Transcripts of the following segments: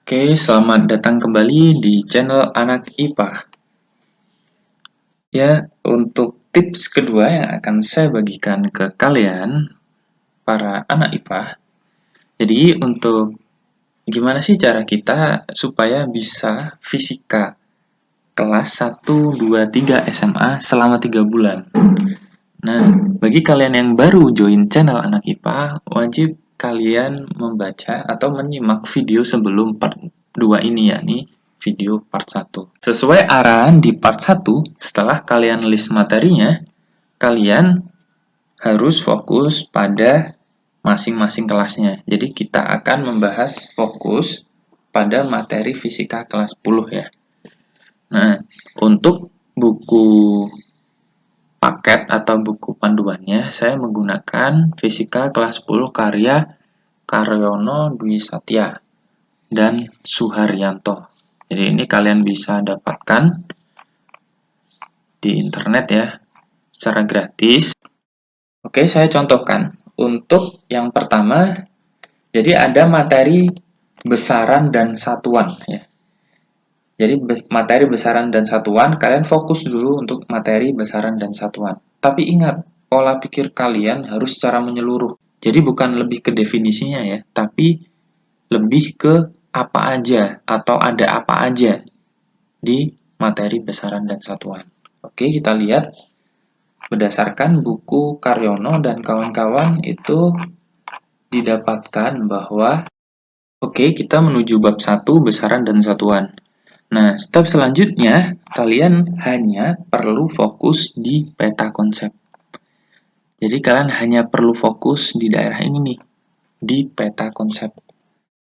Oke, selamat datang kembali di channel Anak IPA. Ya, untuk tips kedua yang akan saya bagikan ke kalian, para anak IPA. Jadi, untuk gimana sih cara kita supaya bisa fisika kelas 1, 2, 3 SMA selama 3 bulan? Nah, bagi kalian yang baru join channel Anak IPA, wajib kalian membaca atau menyimak video sebelum part 2 ini, yakni video part 1. Sesuai arahan di part 1, setelah kalian list materinya, kalian harus fokus pada masing-masing kelasnya. Jadi kita akan membahas fokus pada materi fisika kelas 10 ya. Nah, untuk buku paket atau buku panduannya, saya menggunakan Fisika kelas 10 karya Karyono Dwi Satya dan Suharyanto. Jadi ini kalian bisa dapatkan di internet ya, secara gratis. Oke, saya contohkan. Untuk yang pertama, jadi ada materi besaran dan satuan ya. Jadi materi besaran dan satuan, kalian fokus dulu untuk materi besaran dan satuan. Tapi ingat, pola pikir kalian harus secara menyeluruh. Jadi bukan lebih ke definisinya ya, tapi lebih ke apa aja atau ada apa aja di materi besaran dan satuan. Oke, kita lihat berdasarkan buku Karyono dan kawan-kawan itu didapatkan bahwa kita menuju bab 1 besaran dan satuan. Nah, step selanjutnya kalian hanya perlu fokus di peta konsep. Jadi kalian hanya perlu fokus di daerah ini nih, di peta konsep.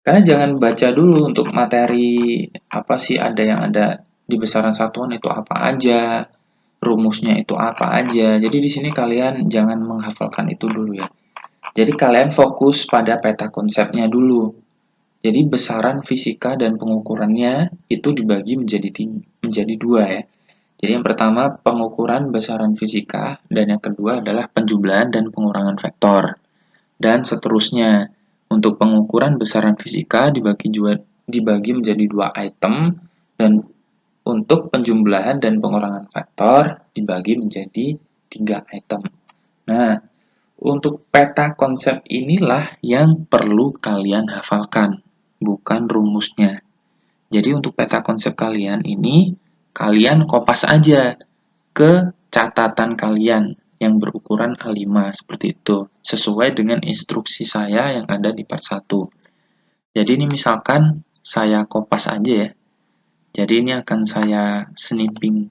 Kalian jangan baca dulu untuk materi apa sih ada yang ada di besaran satuan itu apa aja, rumusnya itu apa aja. Jadi di sini kalian jangan menghafalkan itu dulu ya. Jadi kalian fokus pada peta konsepnya dulu. Jadi besaran fisika dan pengukurannya itu dibagi menjadi dua ya. Jadi yang pertama pengukuran besaran fisika dan yang kedua adalah penjumlahan dan pengurangan vektor. Dan seterusnya. Untuk pengukuran besaran fisika dibagi menjadi dua item dan untuk penjumlahan dan pengurangan vektor dibagi menjadi 3 item. Nah, untuk peta konsep inilah yang perlu kalian hafalkan, bukan rumusnya. Jadi untuk peta konsep kalian ini, kalian kopas aja ke catatan kalian yang berukuran A5 seperti itu, sesuai dengan instruksi saya yang ada di part 1. Jadi ini misalkan saya kopas aja ya. Jadi ini akan saya snipping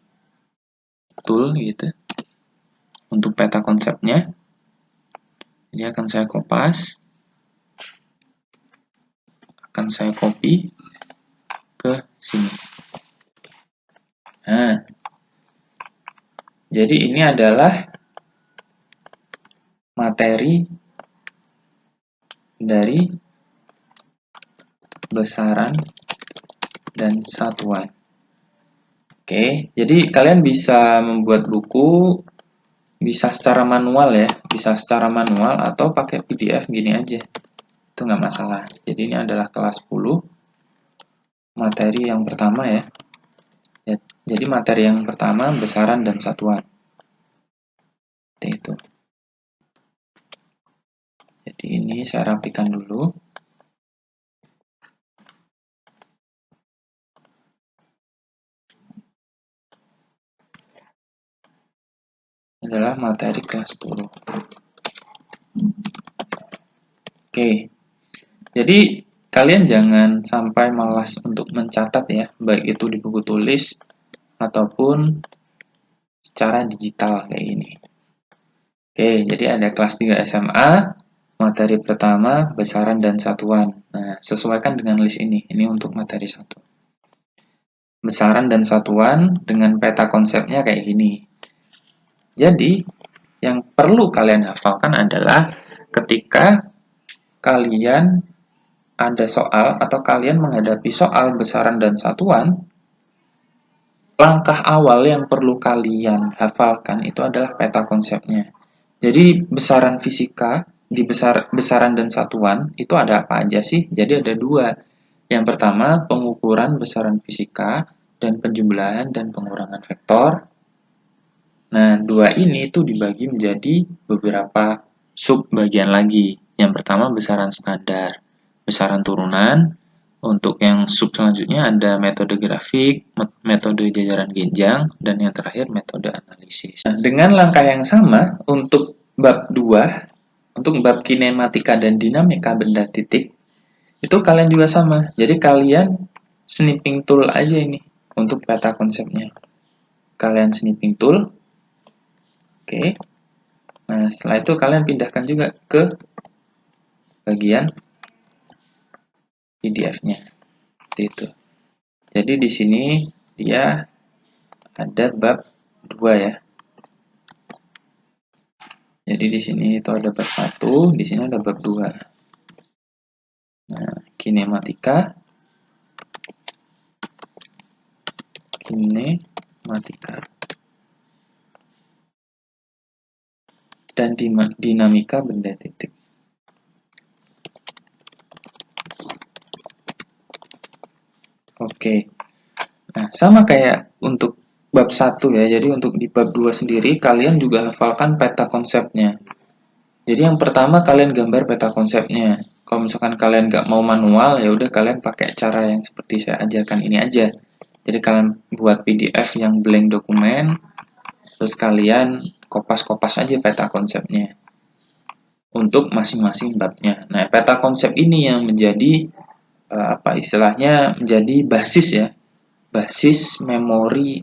tool gitu. Untuk peta konsepnya, ini akan saya kopas, akan saya copy ke sini. Nah, jadi ini adalah materi dari besaran dan satuan. Oke, jadi kalian bisa membuat buku bisa secara manual ya, bisa secara manual atau pakai PDF gini aja. Itu nggak masalah. Jadi ini adalah kelas 10 materi yang pertama ya. Jadi materi yang pertama besaran dan satuan. Seperti itu. Jadi ini saya rapikan dulu. Adalah materi kelas 10. Oke. Jadi kalian jangan sampai malas untuk mencatat ya, baik itu di buku tulis ataupun secara digital kayak gini. Oke, jadi ada kelas 3 SMA, materi pertama besaran dan satuan. Nah, sesuaikan dengan list ini. Ini untuk materi 1. Besaran dan satuan dengan peta konsepnya kayak gini. Jadi, yang perlu kalian hafalkan adalah ketika kalian ada soal atau kalian menghadapi soal besaran dan satuan, langkah awal yang perlu kalian hafalkan itu adalah peta konsepnya. Jadi besaran fisika di besaran dan satuan itu ada apa aja sih? Jadi ada 2. Yang pertama, pengukuran besaran fisika dan penjumlahan dan pengurangan vektor. Nah, dua ini itu dibagi menjadi beberapa sub bagian lagi. Yang pertama, besaran standar, besaran turunan. Untuk yang sub selanjutnya ada metode grafik, metode jajaran genjang, dan yang terakhir metode analisis. Nah, dengan langkah yang sama, untuk bab 2, untuk bab kinematika dan dinamika benda titik, itu kalian juga sama. Jadi kalian snipping tool aja ini untuk peta konsepnya. Kalian snipping tool. Oke. Nah, setelah itu kalian pindahkan juga ke bagian PDF-nya. Seperti itu. Jadi di sini dia ada bab 2 ya. Jadi di sini itu ada bab 1, di sini ada bab 2. Nah, kinematika dan dinamika benda titik. Oke. Nah, sama kayak untuk bab 1 ya. Jadi untuk di bab 2 sendiri kalian juga hafalkan peta konsepnya. Jadi yang pertama kalian gambar peta konsepnya. Kalau misalkan kalian nggak mau manual, ya udah kalian pakai cara yang seperti saya ajarkan ini aja. Jadi kalian buat PDF yang blank dokumen, terus kalian kopas-kopas aja peta konsepnya untuk masing-masing babnya. Nah, peta konsep ini yang menjadi istilahnya menjadi basis ya, basis memori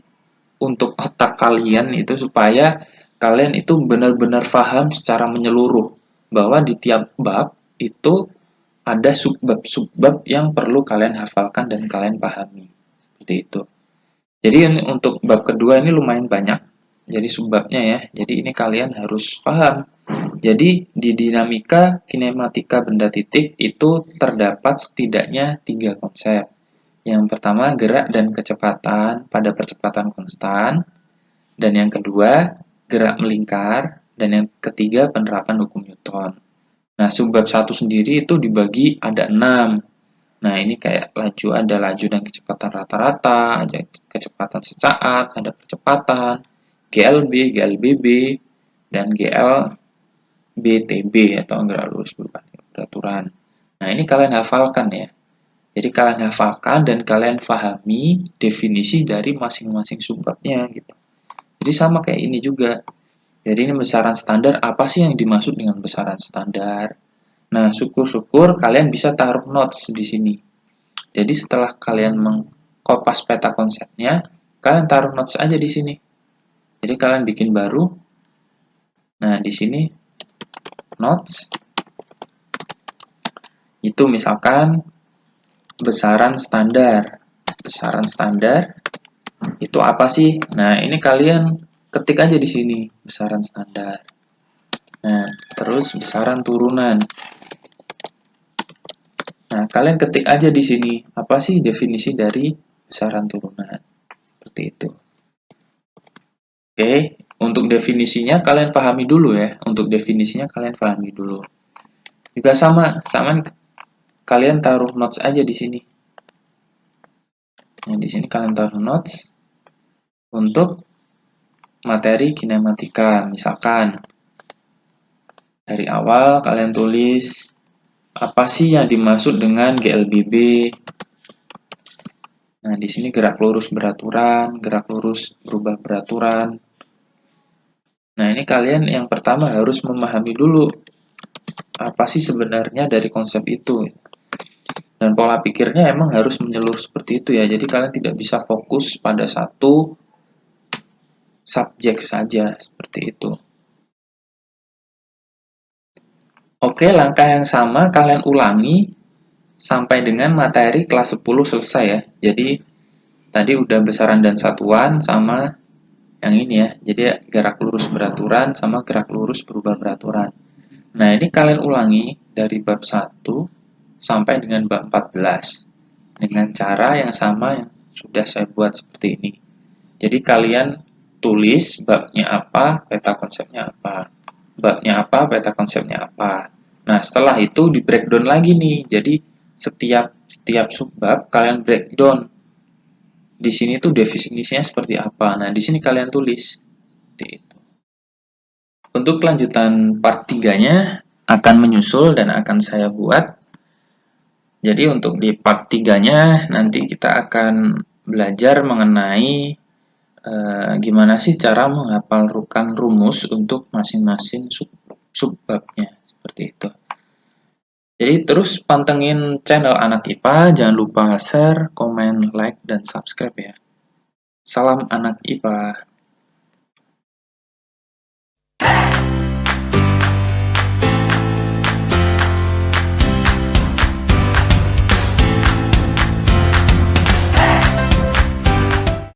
untuk otak kalian itu supaya kalian itu benar-benar paham secara menyeluruh bahwa di tiap bab itu ada subbab-subbab yang perlu kalian hafalkan dan kalian pahami. Seperti itu. Jadi untuk bab kedua ini lumayan banyak. Jadi subbabnya ya. Jadi ini kalian harus paham. Jadi di dinamika kinematika benda titik itu terdapat setidaknya 3 konsep. Yang pertama, gerak dan kecepatan pada percepatan konstan. Dan yang kedua, gerak melingkar. Dan yang ketiga, penerapan hukum Newton. Nah, subbab 1 sendiri itu dibagi ada 6. Nah, ini kayak laju, ada laju dan kecepatan rata-rata, ada kecepatan sesaat, ada percepatan, GLB, GLBB, dan GLBTB atau gerak lurus beraturan. Nah, ini kalian hafalkan ya. Jadi kalian hafalkan dan kalian pahami definisi dari masing-masing subbabnya gitu. Jadi sama kayak ini juga. Jadi ini besaran standar, apa sih yang dimaksud dengan besaran standar? Nah, syukur-syukur kalian bisa taruh notes di sini. Jadi setelah kalian mengkopas peta konsepnya, kalian taruh notes aja di sini. Jadi kalian bikin baru. Nah, di sini notes. Itu misalkan besaran standar. Besaran standar itu apa sih? Nah, ini kalian ketik aja di sini, besaran standar. Nah, terus besaran turunan. Nah, kalian ketik aja di sini, apa sih definisi dari besaran turunan? Seperti itu. Oke, untuk definisinya kalian pahami dulu ya. Untuk definisinya kalian pahami dulu. Juga sama kalian taruh notes aja di sini. Nah, di sini kalian taruh notes untuk materi kinematika. Misalkan dari awal kalian tulis apa sih yang dimaksud dengan GLBB. Nah, di sini gerak lurus beraturan, gerak lurus berubah beraturan. Nah, ini kalian yang pertama harus memahami dulu apa sih sebenarnya dari konsep itu. Dan pola pikirnya emang harus menyeluruh seperti itu ya. Jadi kalian tidak bisa fokus pada satu subjek saja seperti itu. Oke, langkah yang sama kalian ulangi sampai dengan materi kelas 10 selesai ya. Jadi tadi udah besaran dan satuan sama yang ini ya. Jadi gerak lurus beraturan sama gerak lurus berubah beraturan. Nah, ini kalian ulangi dari bab 1 sampai dengan bab 14 dengan cara yang sama yang sudah saya buat seperti ini. Jadi kalian tulis babnya apa, peta konsepnya apa. Babnya apa, peta konsepnya apa. Nah, setelah itu di breakdown lagi nih. Jadi setiap subbab kalian breakdown. Di sini tuh definisinya seperti apa. Nah, di sini kalian tulis. Seperti itu. Untuk kelanjutan part 3-nya akan menyusul dan akan saya buat. Jadi untuk di part 3-nya nanti kita akan belajar mengenai gimana sih cara menghafalkan rumus untuk masing-masing subbabnya. Seperti itu. Jadi terus pantengin channel Anak IPA, jangan lupa share, komen, like, dan subscribe ya. Salam Anak IPA.